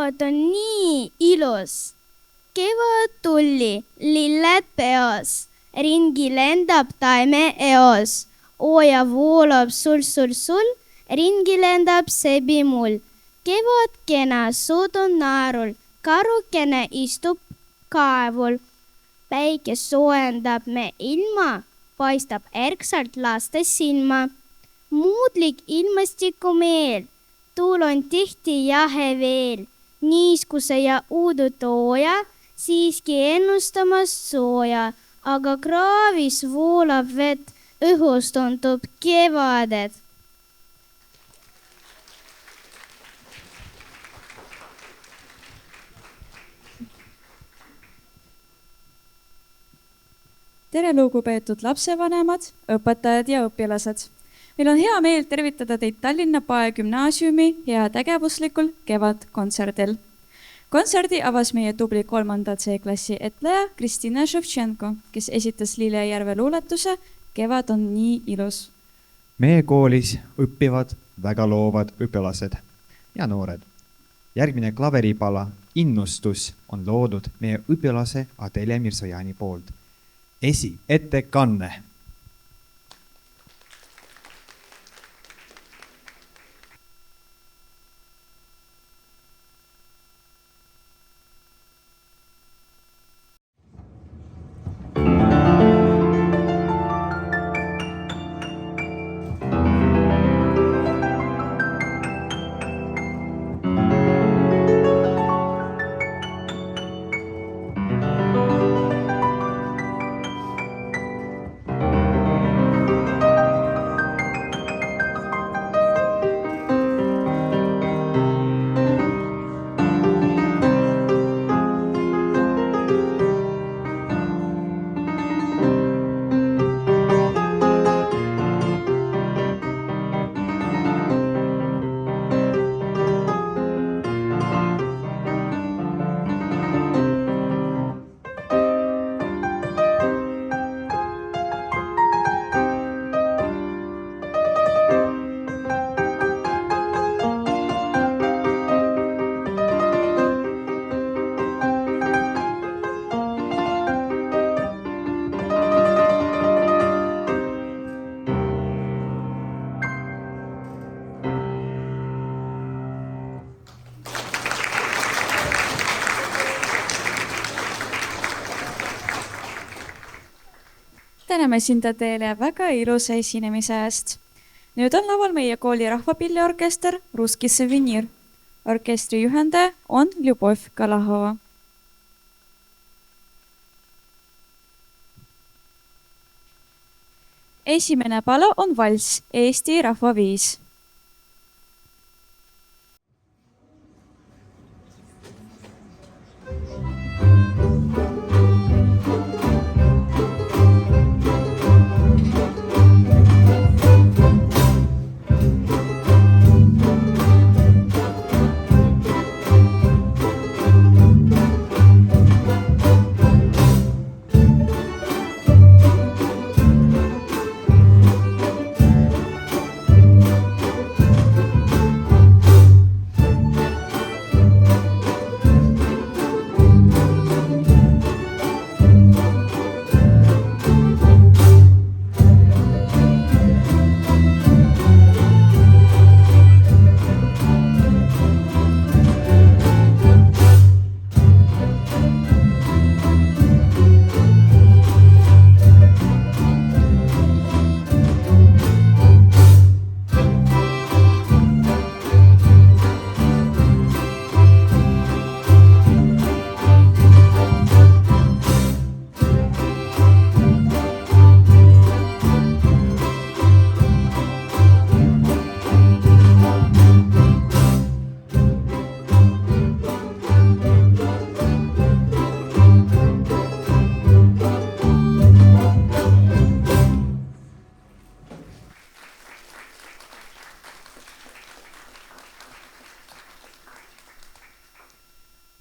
kevad on nii ilus. Kevad tuli, lilled peos, ringi lendab taime eos. Ooja voolab sul, ringi lendab sebi mul. Kevad kena, suud on naerul, karukene istub kaevul. Päike soojendab me ilma, paistab ärksalt laste silma. Muudlik ilmastiku meel, tuul on tihti jahe veel. Niiskuse ja uudutooja, siiski ennustamas sooja, aga kraavis voolab vett, õhus tundub kevadet. Tere lugupeetud lapsevanemad, õpetajad ja õpilased. Meil on hea meel tervitada teid Tallinna Pae Gümnaasiumi heategevuslikul kevadkontserdil. Kontserdi avas meie tubli 3. C-klassi etleja Kristina Ševtšenko, kes esitas Lillejärve luuletuse Kevad on nii ilus. Meie koolis õppivad väga loovad õpilased ja noored. Järgmine klaveripala Innustus on loodud meie õpilase Adelia Mirsojani poolt. Ettekanne. Täname sind teile väga ilusa esinemise eest. Nüüd on laval meie kooli rahvapilliorkester Ruski Souvenir. Orkestri juhendaja on Ljubov Kalahova. Esimene pala on valss Eesti rahvaviis.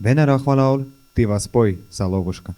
Vene rahvalaul Tivaspoi Salovuška.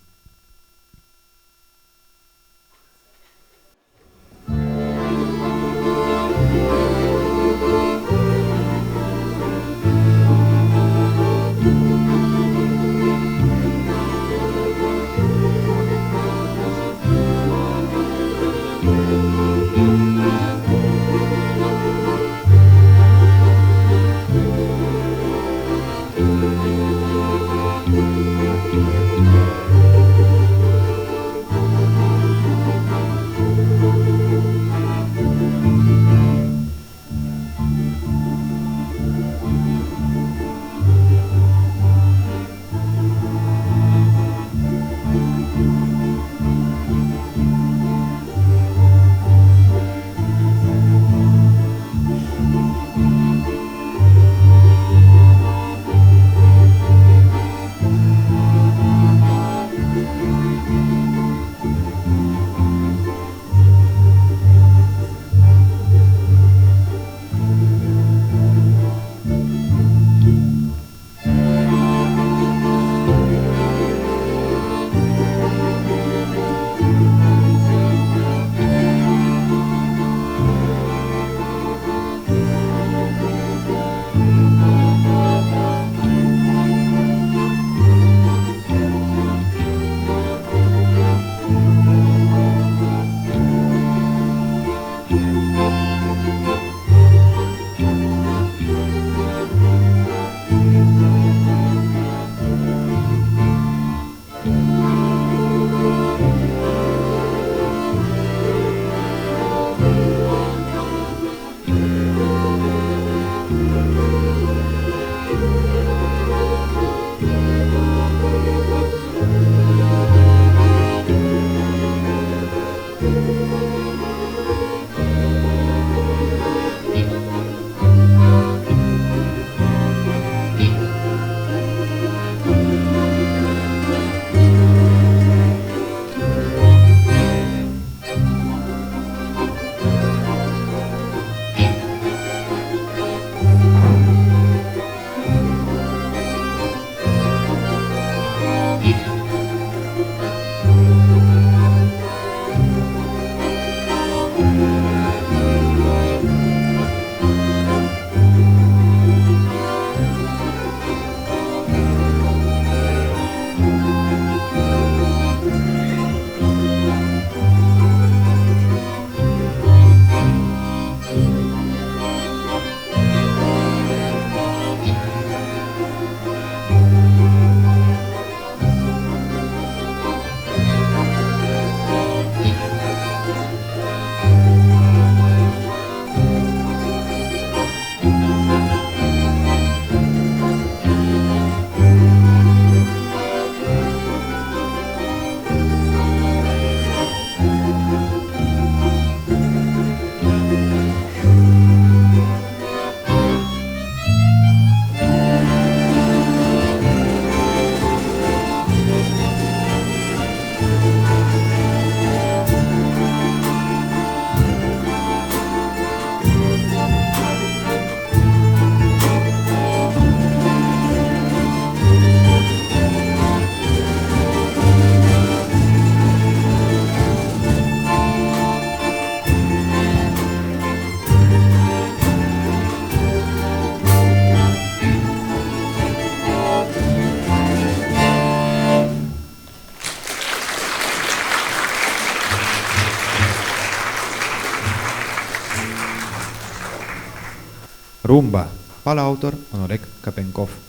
Rumba, pala autor on Oleg Kapenkov.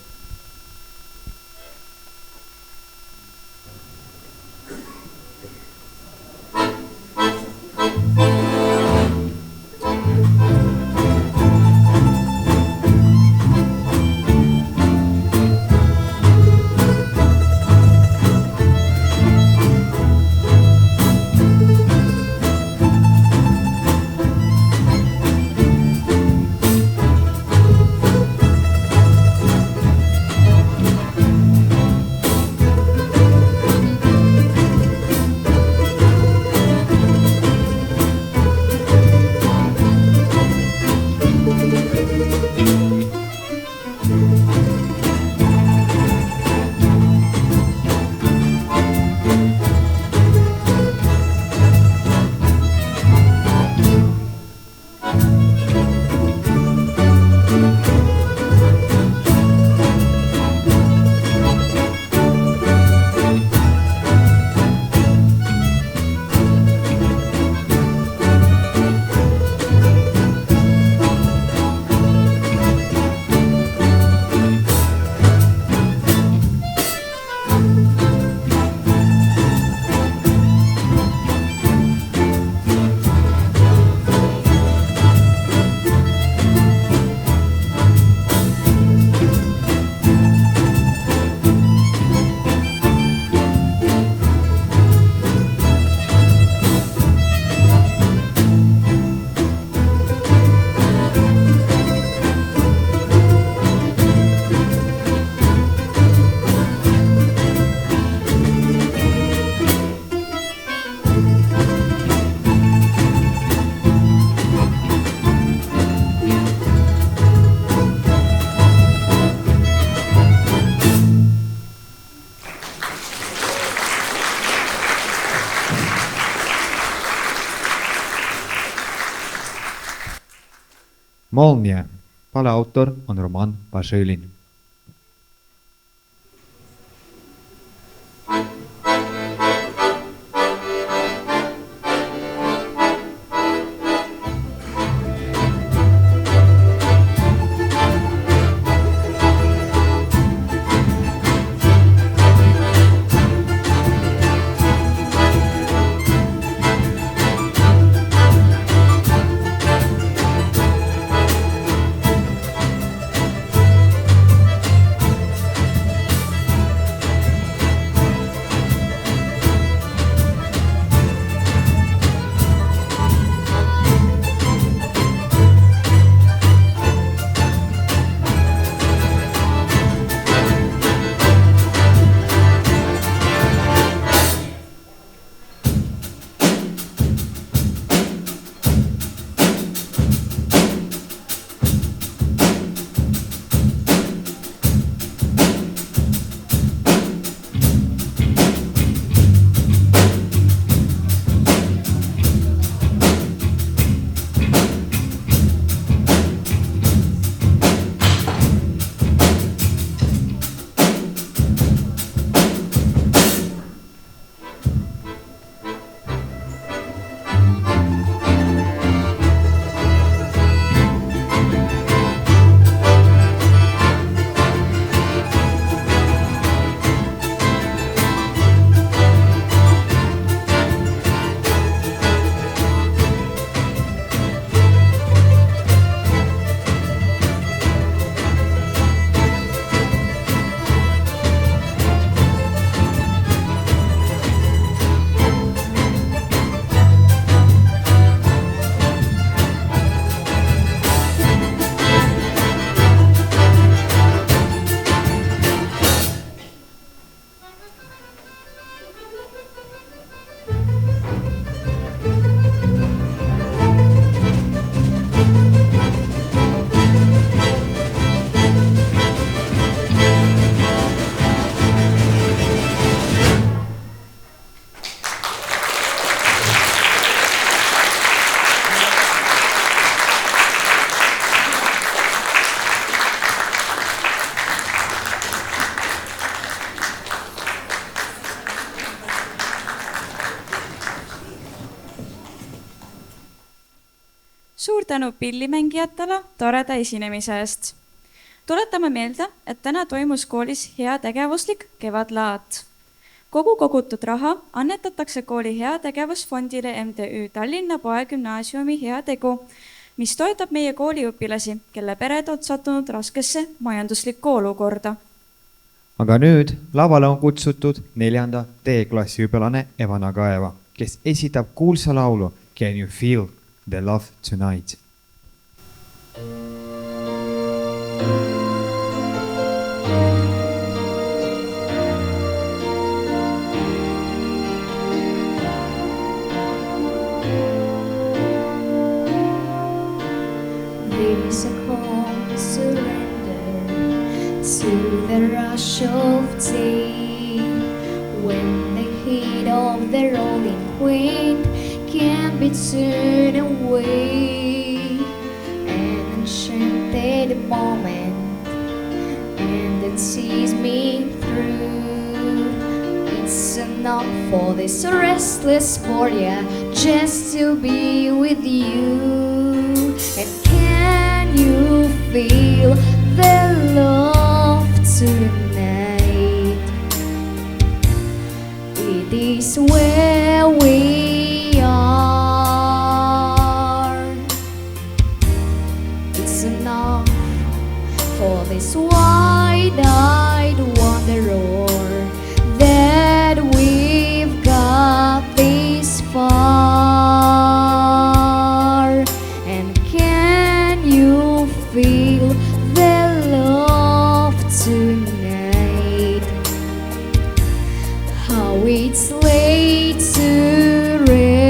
Molnia, pala autor on Roman Pašõlin. tänu pillimängijatele toreda esinemise eest. Tuletame meelde, et täna toimus koolis heategevuslik kevadlaat. Kogu kogutud raha annetatakse kooli heategevusfondile MTÜ Tallinna Poegümnaasiumi heategu, mis toetab meie kooliõpilasi, kelle pered on sattunud raskesse majanduslikku olukorda. Aga nüüd lavale on kutsutud 4. D-klassi õpilane Evana Kaeva, kes esitab kuulsa laulu Can you feel the love tonight? There's a calm surrender to the rush of day, when the heat of the rolling wind can be turned away. An enchanted moment, and it sees me through. It's enough for this restless warrior just to be with you. And can you feel the love tonight? It is where we are. It's enough for this wide-eyed wanderer that we've got this far. And can you feel the love tonight? How it's laid to rest.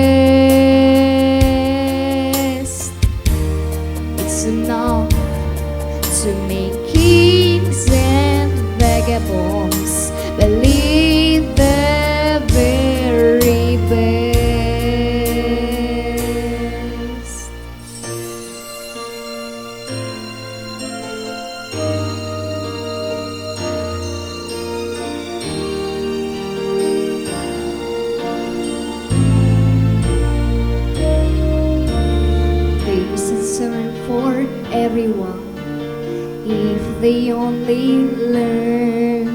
It's enough to make kings and vagabonds believe the very best. There's a turn for everyone if they only learn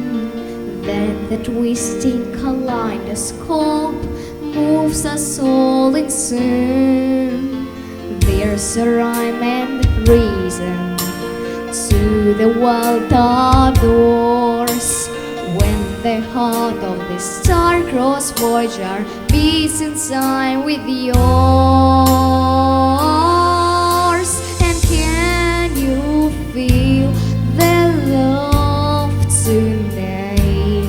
that the twisting kaleidoscope moves us all in turn. There's a rhyme and reason to the wild outdoors, when the heart of the star-crossed Voyager beats in time with yours. And can you feel the love tonight?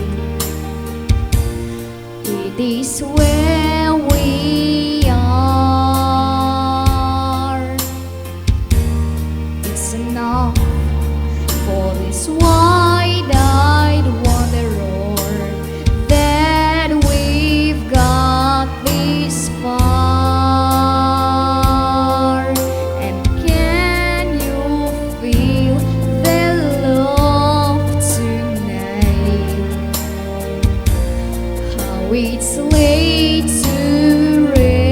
It is where we are. It's enough for this wide-eyed wanderer that we've got this far. And can you feel the love tonight? How it's laid to rest.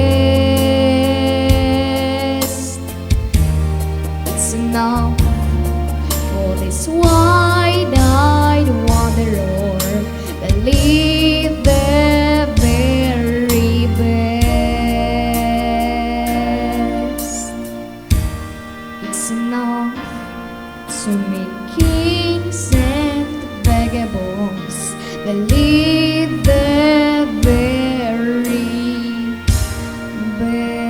It's enough for this wide-eyed wanderer believe the very best. It's enough to make kings and vagabonds believe the very best.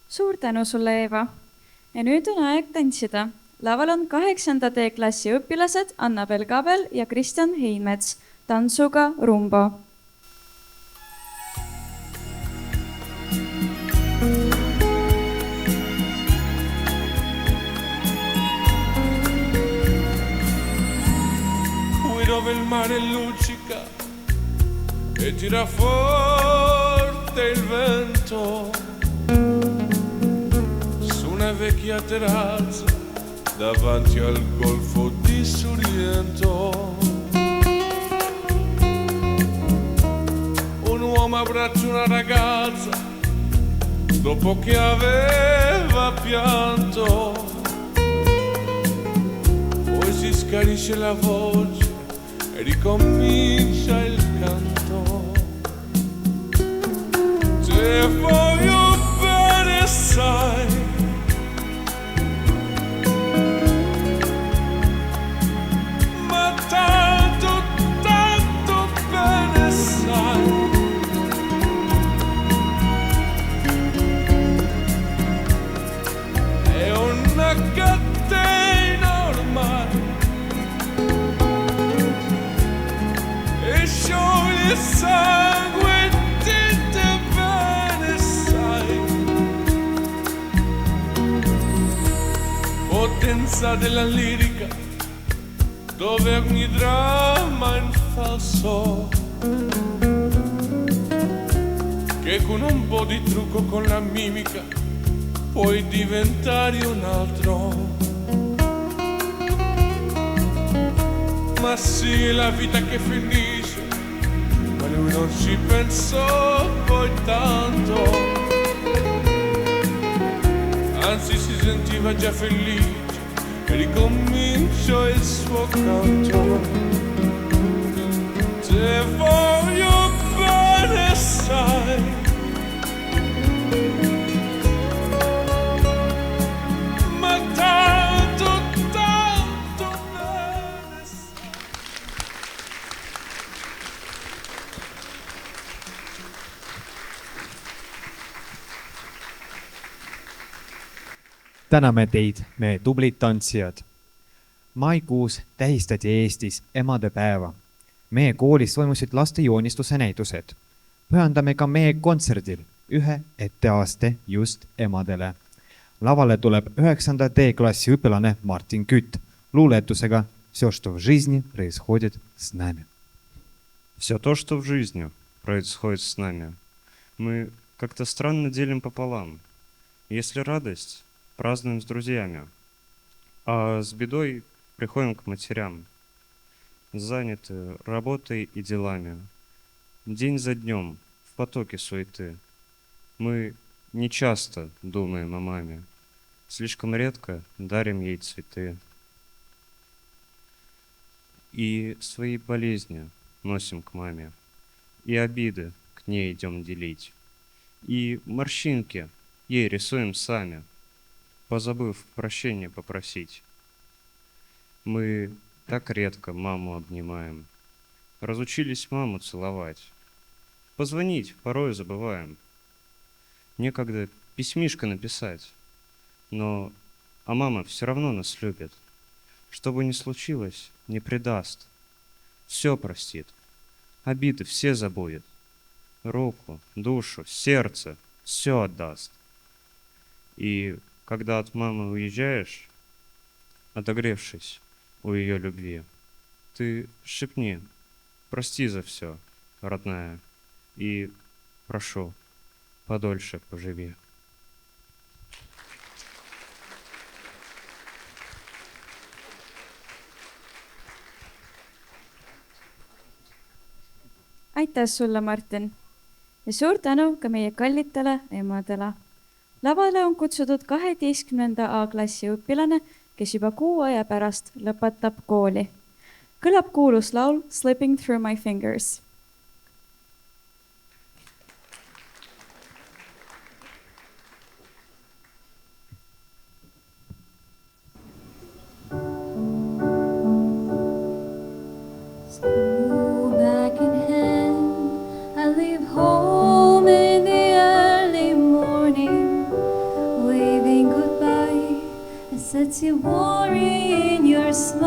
Suur tänu sulle, Eeva. Ja nüüd on aeg tantsida. Laval on 8. D-klassi õpilased Annabel Kabel ja Kristjan Heinmets tantsuga Rumba. Dove il mare luccica e tira forte il vento su una una vecchia terrazza davanti al golfo di Sorrento. Un uomo abbraccia una ragazza dopo che aveva pianto, poi si scanisce la voce e ricomincia il canto. Te voglio bene, sai, ma tanto, tanto bene, sai. È una catena ormai e scioglie il sangue di te bene, sai. Potenza della lirica dove ogni dramma è in falso, che con un po' di trucco, con la mimica, puoi diventare un altro. Ma sì, è la vita che finisce, ma lui non ci pensò poi tanto, anzi si sentiva già felice e ricominciò il suo canto. Te voglio bene, sai, ma tanto, tanto bene, sai. täname teid, meie tublid tantsijad. Maikuus tähistati Eestis emadepäeva. Meie koolis toimusid laste joonistuse näitused. Pühendame ka meie kontserdil ühe etteaste just emadele. Lavale tuleb 9. D-klassi õpilane Martin Kütt luuletusega Все, что в жизни происходит с нами. Все то, что в жизни происходит с нами, мы как-то странно делим пополам. Если радость, празднуем с друзьями, а с бедой приходим к матерям, заняты работой и делами. День за днем в потоке суеты мы не часто думаем о маме, слишком редко дарим ей цветы. И свои болезни носим к маме, и обиды к ней идем делить, и морщинки ей рисуем сами, позабыв прощения попросить. Мы так редко маму обнимаем, разучились маму целовать, позвонить порой забываем, некогда письмишко написать, но а мама все равно нас любит, что бы ни случилось, не предаст, все простит, обиды все забудет, руку, душу, сердце все отдаст. И когда от мамы уезжаешь, отогревшись у ее любви, ты шепни: прости за все, родная, и прошу, подольше поживи. Aitäh sulle, Martin! Ja suur tänu ka meie kallitele emadele. Lavale on kutsutud 12. A-klassi õpilane, kes juba 6 aja pärast lõpetab kooli. Kõlab kuulus laul Slipping Through My Fingers. Sets you worry in your smile.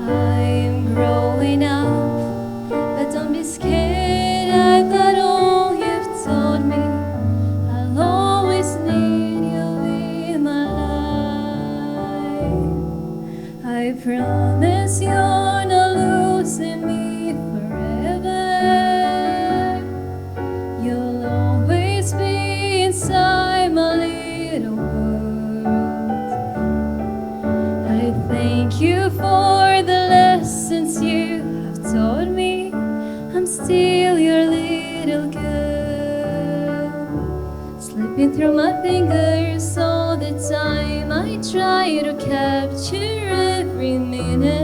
I am growing up, but don't be scared. I've got all you've taught me. I'll always need you in my life. I promise you're not losing me forever. You'll always be inside thank you for the lessons you have taught me. I'm still your little girl, slipping through my fingers all the time. I try to capture every minute,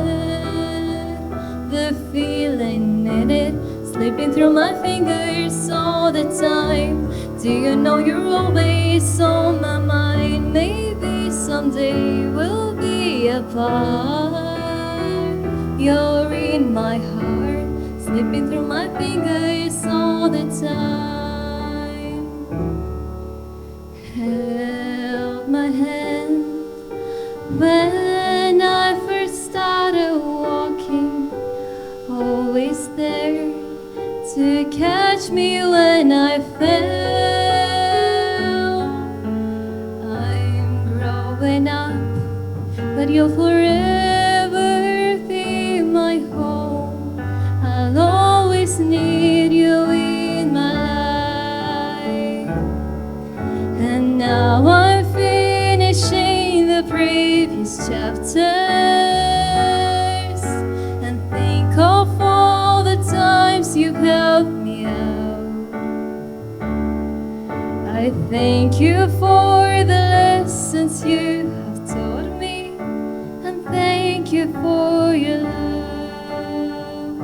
the feeling in it, slipping through my fingers all the time. Do you know you're always on my mind? Maybe someday we'll be apart. You're in my heart, slipping through my fingers all the time. Held my hand when I first started walking, always there to catch me when I fell. I'm growing up, but you'll forever be my home. I'll always need you in my life. And now I'm finishing the previous chapters and think of all the times you've helped me out. I thank you for the lessons you have taught me, and thank you for your love,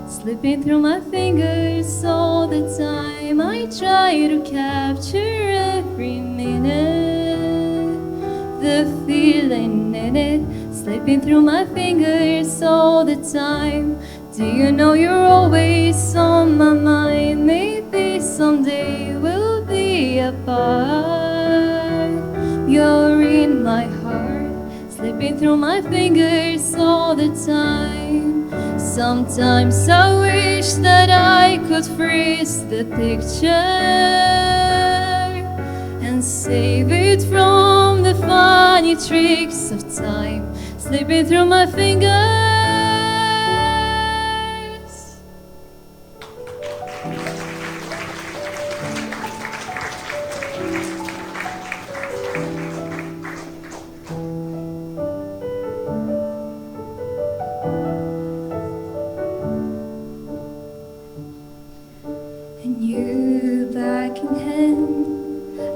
slipping through my fingers all the time. I try to capture every minute, the feeling in it, slipping through my fingers all the time. Do you know you're always on my mind? Maybe someday we'll be apart. You're in my heart, slipping through my fingers all the time. Sometimes I wish that I could freeze the picture and save it from the funny tricks of time, slipping through my fingers. And you back in hand,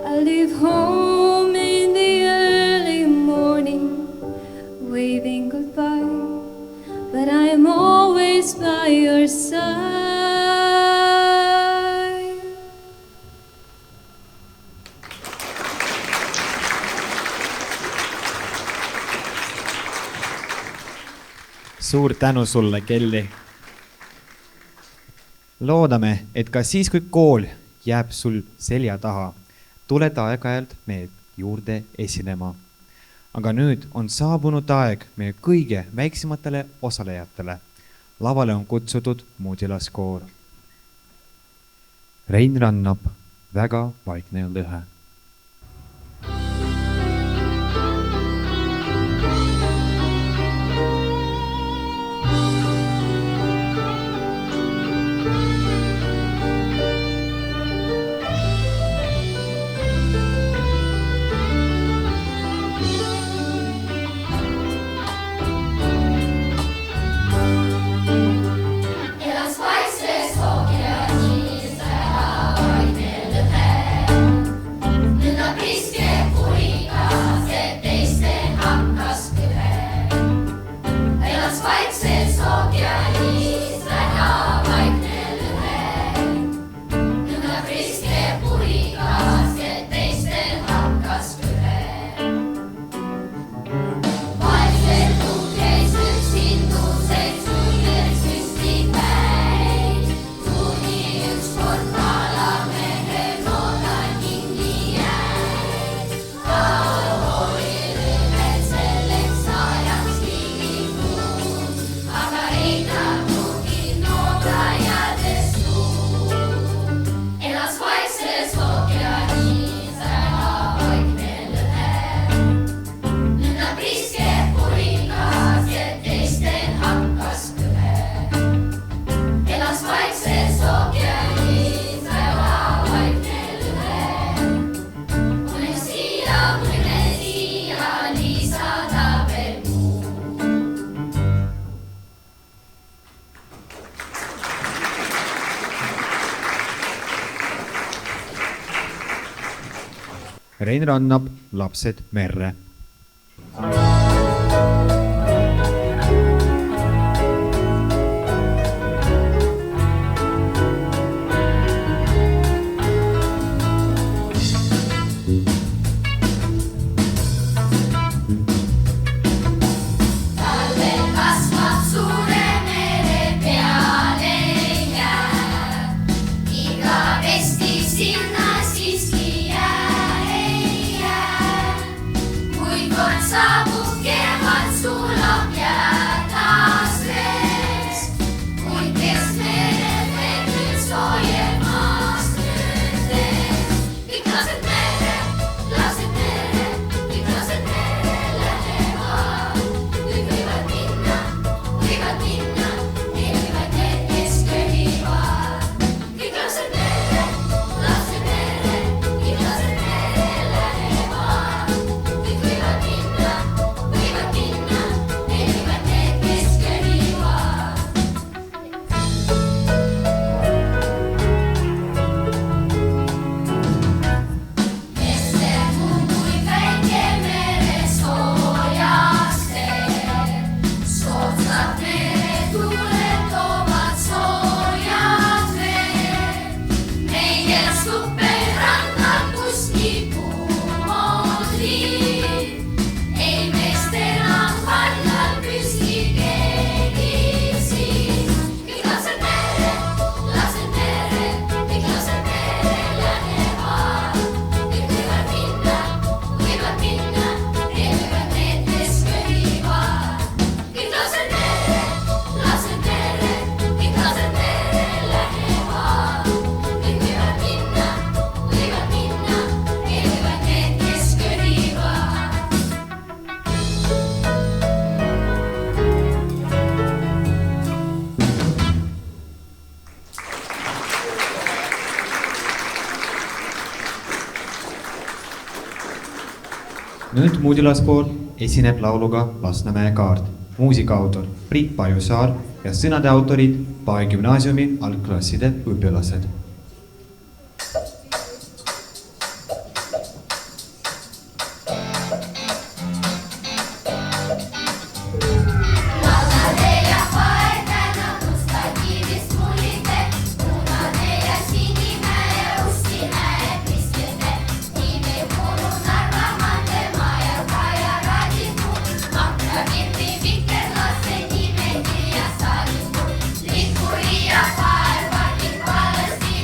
I leave home in the early morning, waving goodbye, but I'm always by your side. suur tänu sulle, Kelly. Loodame, et ka siis, kui kool jääb sul selja taha, tuled aeg-ajalt meie juurde esinema. Aga nüüd on saabunud aeg meie kõige väiksematele osalejatele. Lavale on kutsutud muudilaskoor. Rein Rannap, Väga vaikne lõhe. Elas vaissees ookeanis ära vaikne lõhe. Rein rannab lapsed merre. Nüüd muudilaspool esineb lauluga Lasnamäe kaart. Muusikaautor Priit Pajusaar ja sõnade autorid Pae gümnaasiumi algklasside õpilased. Liikkuja, palvakit, palvasti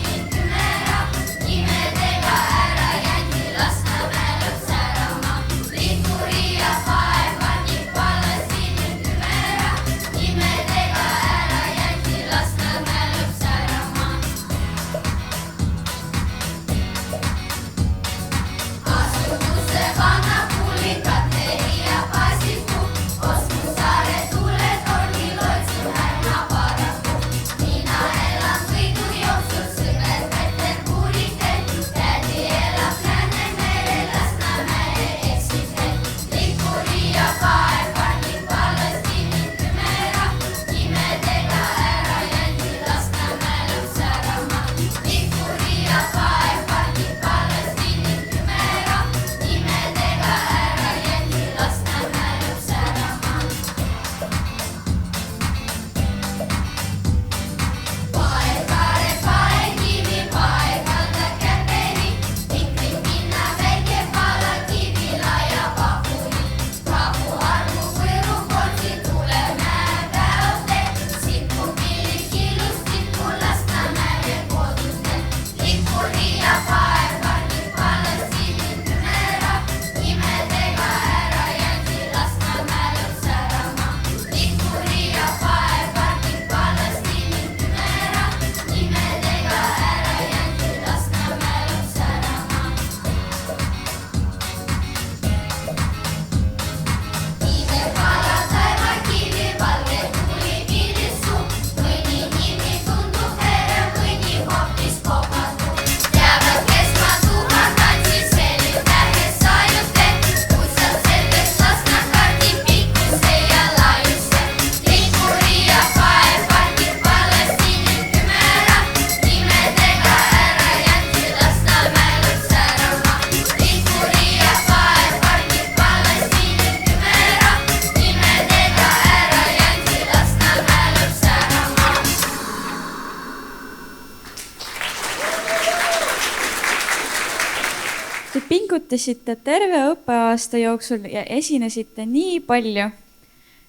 pingutasite terve õppeaasta jooksul ja esinesite nii palju.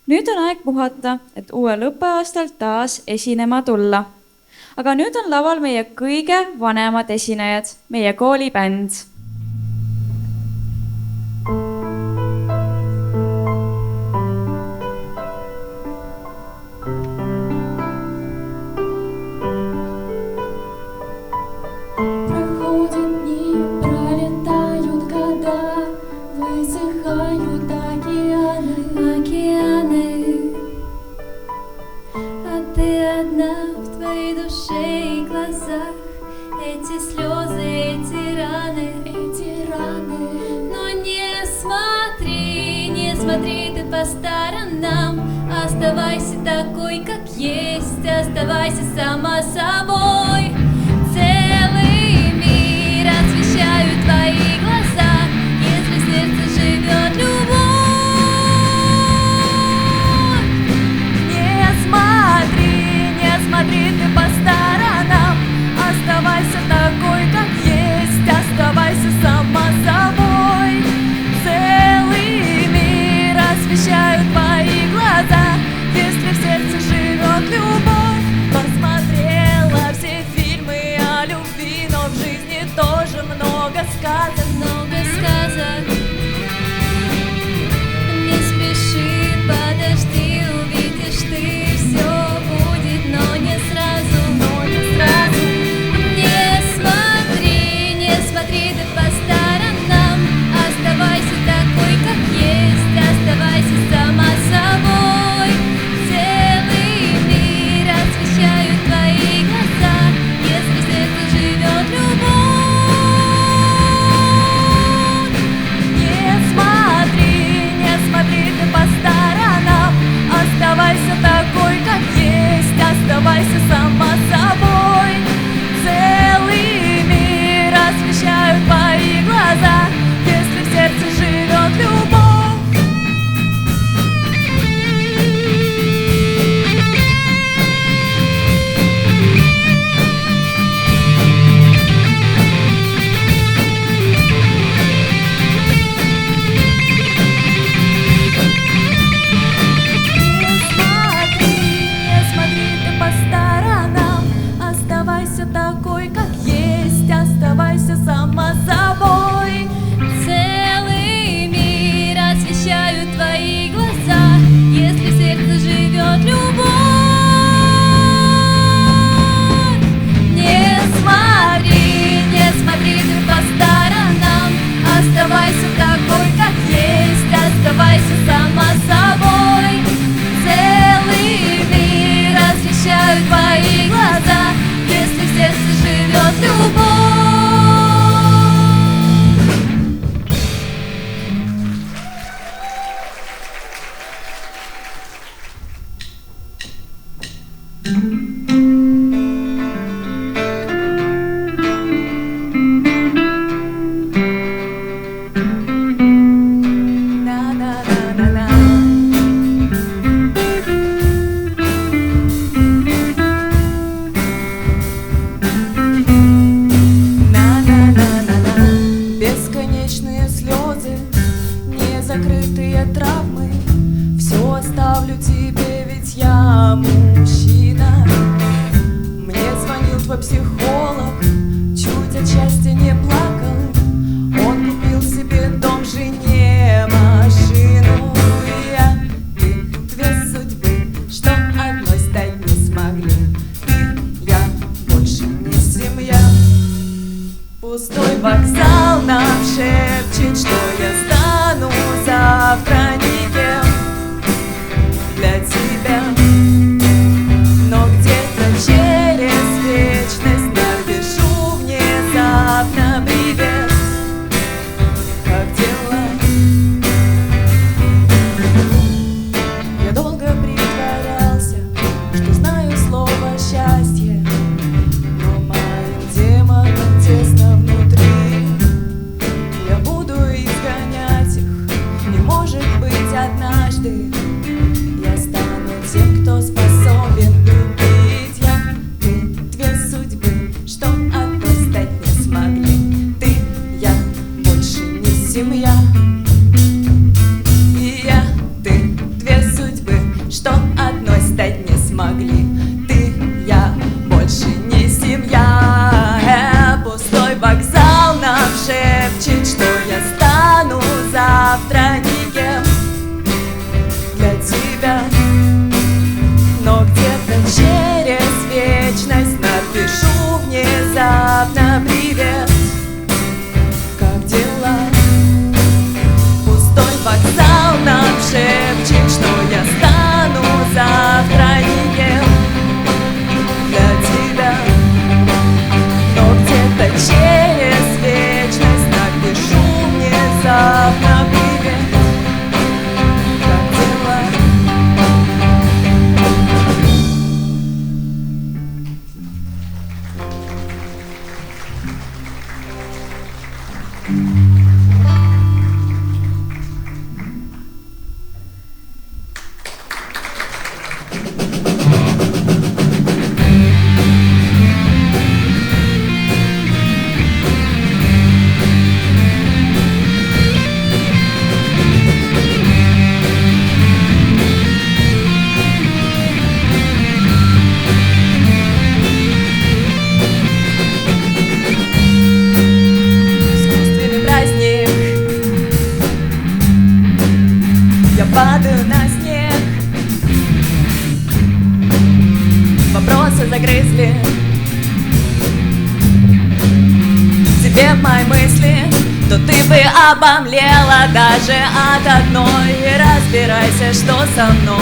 Nüüd on aeg puhata, et uuel õppeaastal taas esinema tulla. Aga nüüd on laval meie kõige vanemad esinejad, meie kooli bänd. Эти слезы, эти раны. Но не смотри ты по сторонам. Оставайся такой, как есть, оставайся сама собой. Целый мир освещают твои глаза, если в сердце живет любовь. Не смотри ты по сторонам. Оставайся такой, как есть, оставайся сама собой. Целый мир освещают твои глаза, если в сердце живет любовь. Посмотрела все фильмы о любви, но в жизни тоже много сказок. Не спеши, подожди, увидишь ты, все будет, но не сразу. Не смотри ты по сторонам. Оставайся такой, как есть, оставайся сама собой. Целый мир освещают твои глаза, если в сердце живет любовь. Не смотри ты по сторонам. Оставайся такой, как есть, оставайся сама собой. Целый мир освещают твои глаза, если в сердце живет любовь. Не смотри ты по сторонам. Оставайся такой, как есть, оставайся сама собой. Целый мир освещают твои глаза, если в сердце живет любовь. Не смотри ты по сторонам. Оставайся такой, как есть, оставайся сама собой. Целый мир освещают твои глаза, если в сердце живет любовь. Бесконечные слезы, незакрытые травмы. Все оставлю тебе, ведь я мужчина. Мне звонил твой психолог, чуть от счастья не плакал. Он купил себе дом, жене машину. Ты две судьбы, что одной стать не смогли. Ты, я, больше не семья. Пустой вокзал нам шепчет, что я стану завтра никем для тебя. Но где-то через вечность я пишу внезапно. обомлела даже от одной. Разбирайся, что со мной.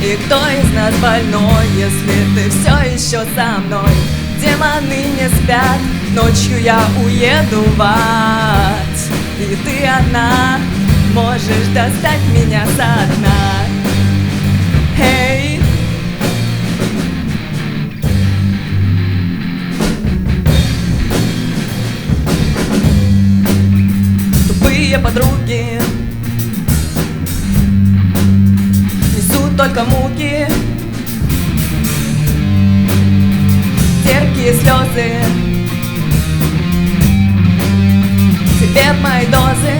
И кто из нас больной, если ты все еще со мной? Демоны не спят, ночью я уеду в ад. И ты одна можешь достать меня со дна. Эй! Тупые подруги несут только муки, терпкие слезы, тебе б мои дозы,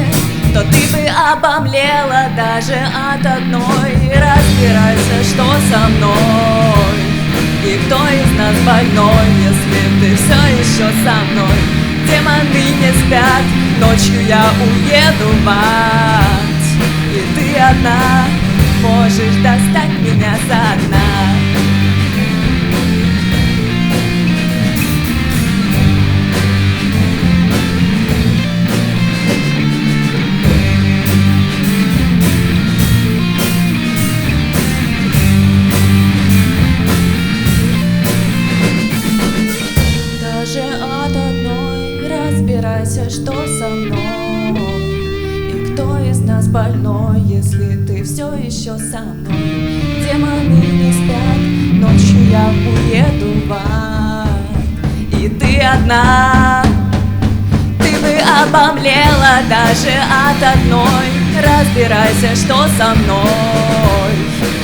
то ты бы обомлела даже от одной. Разбирайся, что со мной. И кто из нас больной, если ты все еще со мной? Демоны не спят, ночью я уеду в ад. И ты одна можешь достать меня со дна. Разбирайся, что со мной. И кто из нас больной, если ты все еще со мной? Демоны не спят, ночью я уеду в ад. И ты одна, ты бы обомлела даже от одной. Разбирайся, что со мной.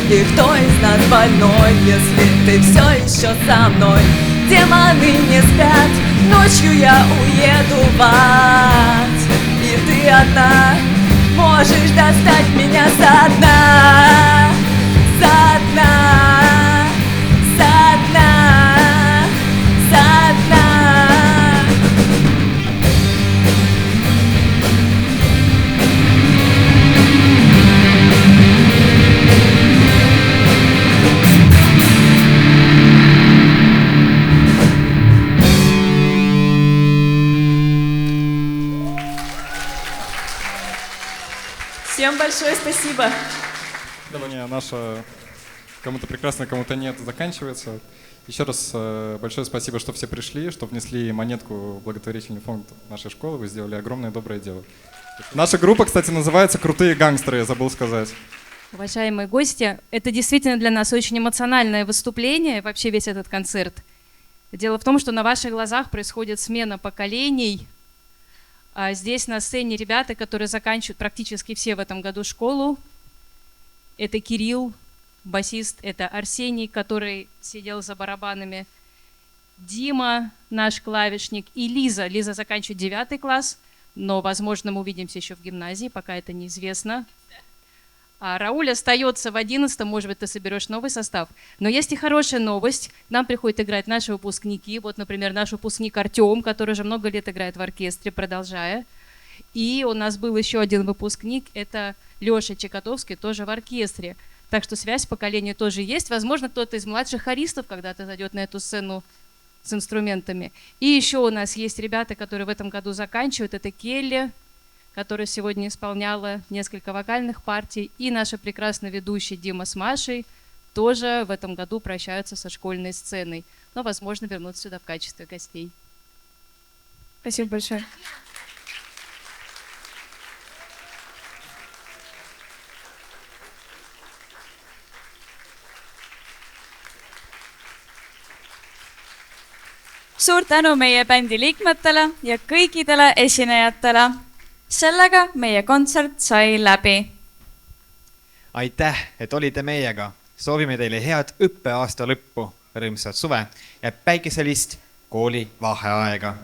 И кто из нас больной, если ты все еще со мной? Демоны не спят, ночью я уеду в ад. И ты одна можешь достать меня со дна. Со дна, со дна, со дна. Всем большое спасибо. Давай, наша кому-то прекрасно, кому-то нет, заканчивается. Еще раз большое спасибо, что все пришли, что внесли монетку в благотворительный фонд нашей школы. Вы сделали огромное доброе дело. Наша группа, кстати, называется «Крутые гангстеры», я забыл сказать. Уважаемые гости, это действительно для нас очень эмоциональное выступление, вообще весь этот концерт. Дело в том, что на ваших глазах происходит смена поколений. Здесь на сцене ребята, которые заканчивают практически все в этом году школу. Это Кирилл, басист, это Арсений, который сидел за барабанами, Дима, наш клавишник, и Лиза. Лиза заканчивает 9 класс, но, возможно, мы увидимся еще в гимназии, пока это неизвестно. А Рауль остается в 11-м, может быть, ты соберешь новый состав. Но есть и хорошая новость. К нам приходят играть наши выпускники. Вот, например, наш выпускник Артем, который уже много лет играет в оркестре, продолжая. И у нас был еще один выпускник, это Леша Чекотовский, тоже в оркестре. Так что связь поколения тоже есть. Возможно, кто-то из младших хористов когда-то зайдет на эту сцену с инструментами. И еще у нас есть ребята, которые в этом году заканчивают. Это Келли, которая сегодня исполняла несколько вокальных партий, и наша прекрасная ведущая Дима с Машей тоже в этом году прощаются со школьной сценой, но, возможно, вернутся сюда в качестве гостей. Спасибо большое. Suur tänu meie bändi liikmetele ja kõigidele esinejatele. Sellega meie kontsert sai läbi. Aitäh, et olite meiega. Soovime teile head õppeaasta lõppu, rõõmsat suve ja päikeselist kooli vaheaega.